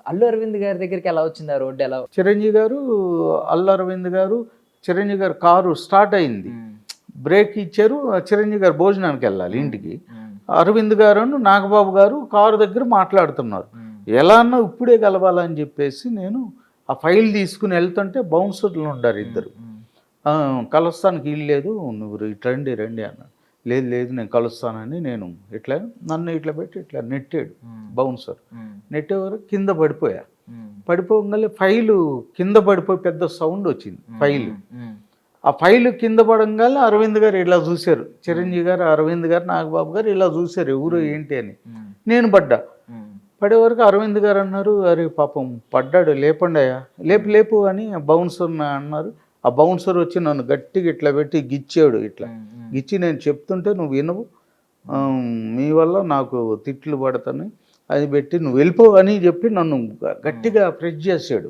అల్లు అరవింద్ గారి దగ్గరికి ఎలా వచ్చింది ఆ రోడ్డు ఎలా? చిరంజీవి గారు, అల్లు అరవింద్ గారు, చిరంజీవి గారు కారు స్టార్ట్ అయింది, బ్రేక్ ఇచ్చారు. చిరంజీవి గారు భోజనానికి వెళ్ళాలి ఇంటికి. అరవింద్ గారు నాగబాబు గారు కారు దగ్గర మాట్లాడుతున్నారు. ఎలా అన్నా ఇప్పుడే కలవాలని చెప్పేసి నేను ఆ ఫైల్ తీసుకుని వెళ్తుంటే బౌన్సర్లు ఉండారు ఇద్దరు. కలుస్తానికి వీలు లేదు, నువ్వు ఇట్లా రండి అన్నాడు. లేదు లేదు నేను కలుస్తానని నేను ఇట్లా నన్ను ఇట్లా పెట్టి ఇట్లా నెట్టాడు బౌన్సర్. నెట్టే వరకు కింద పడిపోయా. పడిపోగానే ఫైలు కింద పడిపోయి పెద్ద సౌండ్ వచ్చింది ఫైలు. ఆ ఫైలు కింద పడంగానే అరవింద్ గారు ఇలా చూశారు, చిరంజీవి గారు, అరవింద్ గారు, నాగబాబు గారు ఇలా చూశారు ఎవరు ఏంటి అని. నేను పడ్డా. పడే వరకు అరవింద్ గారు అన్నారు, అరే పాపం పడ్డాడు, లేపండి అయ్యా, లేపు లేపు అని బౌన్సర్ అన్నారు. ఆ బౌన్సర్ వచ్చి నన్ను గట్టిగా ఇట్లా పెట్టి గిచ్చాడు. ఇట్లా గిచ్చి నేను చెప్తుంటే నువ్వు వినవు, మీ వల్ల నాకు తిట్లు పడతాను, అది పెట్టి నువ్వు వెళ్ళిపో అని చెప్పి నన్ను గట్టిగా ప్రెస్ చేశాడు.